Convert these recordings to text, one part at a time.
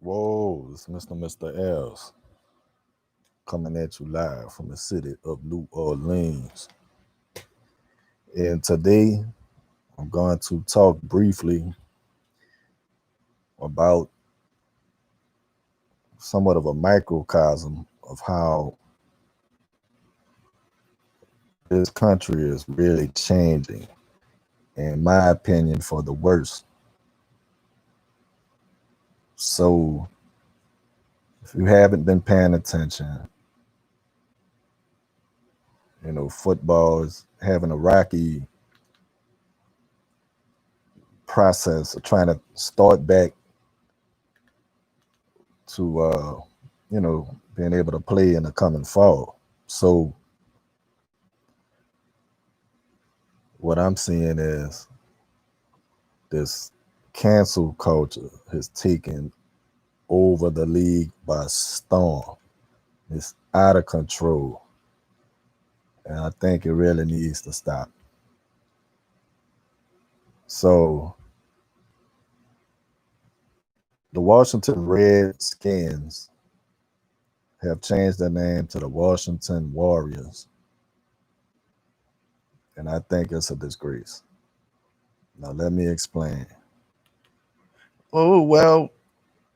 Whoa, it's Mr. L's coming at you live from the city of New Orleans. And today I'm going to talk briefly about somewhat of a microcosm of how this country is really changing, in my opinion, for the worse. So if you haven't been paying attention, football is having a rocky process of trying to start back to being able to play in the coming fall. So what I'm seeing is this cancel culture has taken over the league by storm. It's out of control, and I think it really needs to stop. So the Washington Redskins have changed their name to the Washington Warriors, and I think it's a disgrace. Now let me explain. Oh, well,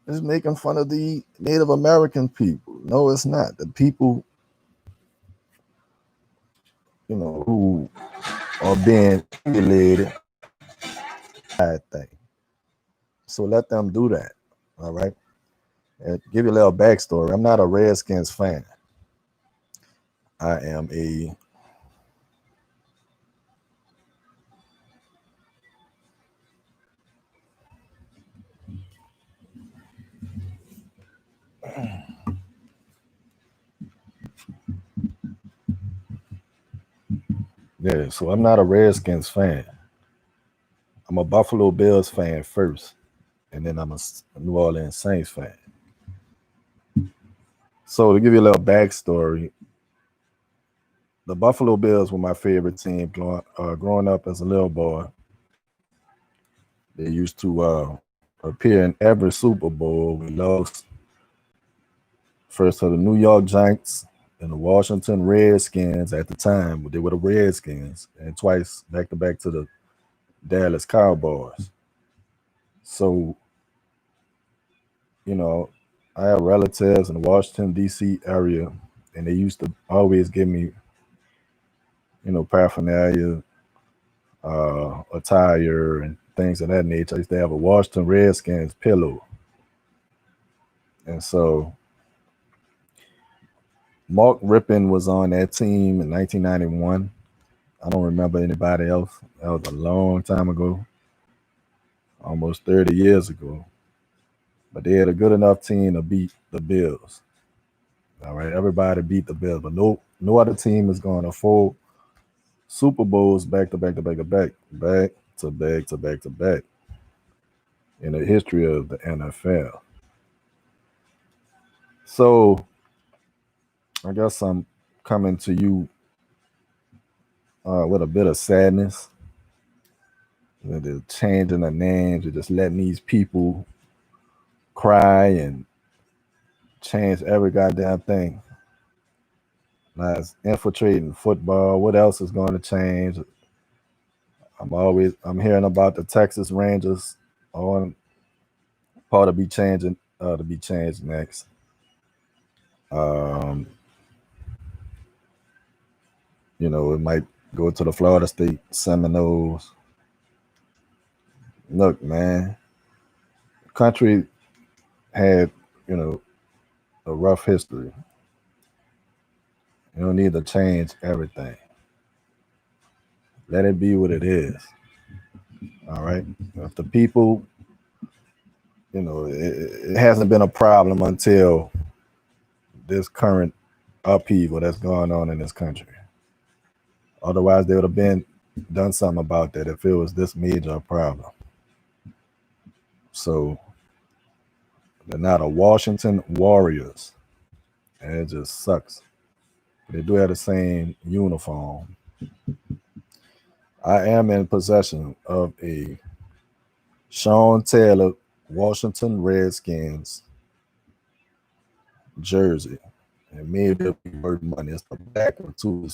it's making fun of the Native American people. No, it's not. The people, who are being emulated, bad thing. So let them do that. All right. And give you a little backstory. I'm not a Redskins fan. I am a so I'm not a Redskins fan. I'm a Buffalo Bills fan first, and then I'm a New Orleans Saints fan. So to give you a little backstory, the Buffalo Bills were my favorite team growing up as a little boy. They used to appear in every Super Bowl. We lost first to the New York Giants and the Washington Redskins at the time. They were the Redskins, and twice back to back to the Dallas Cowboys. So, I have relatives in the Washington, D.C. area, and they used to always give me, paraphernalia, attire, and things of that nature. I used to have a Washington Redskins pillow. And so Mark Rippon was on that team in 1991. I don't remember anybody else. That was a long time ago, almost 30 years ago. But they had a good enough team to beat the Bills. All right, everybody beat the Bills, but no other team is going to 4 Super Bowls back to back to back to back, back to back to back to back in the history of the NFL. So I guess I'm coming to you with a bit of sadness. They're changing the names, they're just letting these people cry and change every goddamn thing. Now it's infiltrating football. What else is going to change? I'm hearing about the Texas Rangers on part to be changed next. It might go to the Florida State Seminoles. Look, man, the country had, a rough history. You don't need to change everything. Let it be what it is. All right. If the people, it hasn't been a problem until this current upheaval that's going on in this country. Otherwise, they would have been done something about that if it was this major a problem. So they're not the Washington Warriors, and it just sucks. They do have the same uniform. I am in possession of a Sean Taylor Washington Redskins jersey, and maybe it'll be worth money. It's the black one too.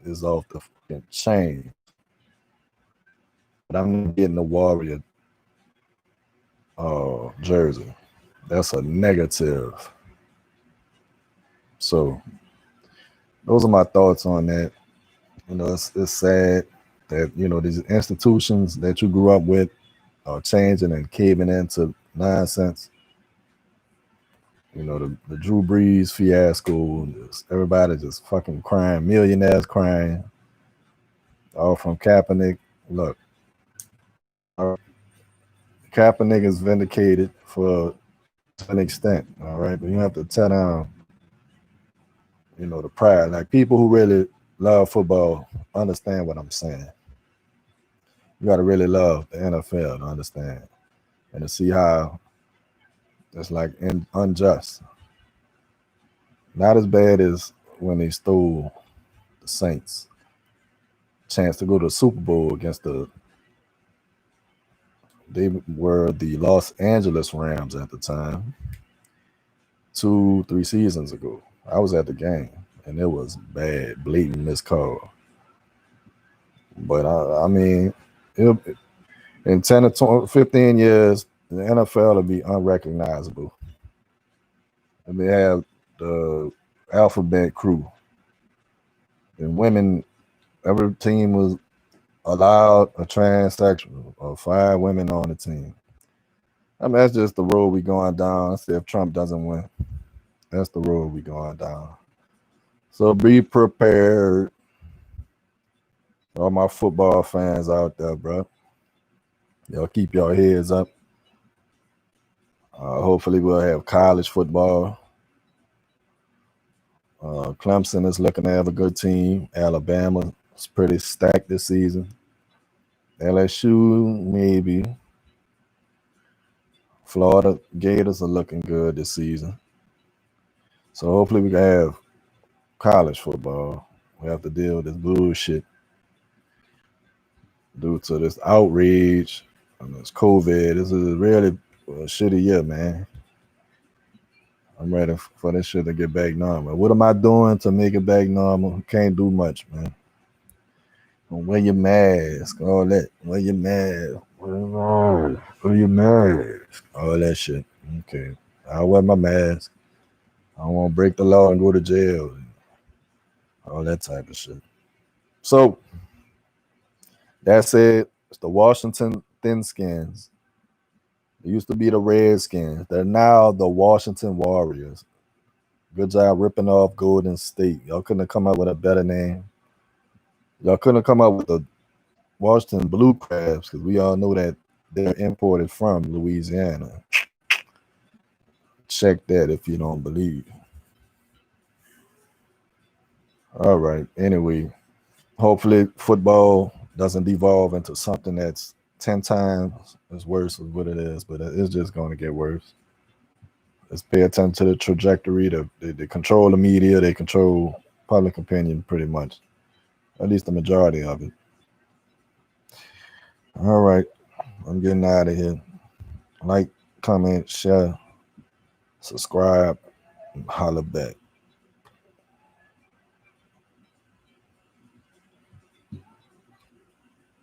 Is off the fucking chain. But I'm not getting the Warrior jersey. That's a negative. So those are my thoughts on that. You know, it's sad that, you know, these institutions that you grew up with are changing and caving into nonsense. You know, the Drew Brees fiasco, everybody just fucking crying, millionaires crying, all from Kaepernick. Look, Kaepernick is vindicated to an extent, all right? But you have to tear down, you know, the pride. Like, people who really love football understand what I'm saying. You got to really love the NFL to understand and to see how it's like unjust. Not as bad as when they stole the Saints chance to go to the Super Bowl against they were the Los Angeles Rams at the time, 2-3 seasons ago. I was at the game and it was bad, blatant miscall. But I mean, in 10 or 15 years, the NFL will be unrecognizable. And they have the alphabet crew. And women, every team was allowed a transsexual or 5 women on the team. I mean, that's just the road we going down. Let's see if Trump doesn't win. That's the road we going down. So be prepared. All my football fans out there, bro. Y'all keep your heads up. Hopefully we'll have college football. Clemson is looking to have a good team. Alabama is pretty stacked this season. LSU, maybe. Florida Gators are looking good this season. So hopefully we can have college football. We have to deal with this bullshit due to this outrage and this COVID. This is really a shitty year, man. I'm ready for this shit to get back normal. What am I doing to make it back normal? Can't do much, man. Wear your mask, all that. Wear your mask. Wear your mask. All that shit. Okay. I'll wear my mask. I don't want to break the law and go to jail. All that type of shit. So, that said, it's the Washington ThinSkins. It used to be the Redskins. They're now the Washington Warriors. Good job ripping off Golden State. Y'all couldn't have come up with a better name. Y'all couldn't have come up with the Washington Blue Crabs, because we all know that they're imported from Louisiana. Check that if you don't believe. All right. Anyway, hopefully football doesn't devolve into something that's 10 times as worse as what it is, but it's just going to get worse. Let's pay attention to the trajectory. They control the media. They control public opinion pretty much, at least the majority of it. All right. I'm getting out of here. Like, comment, share, subscribe, and holla back.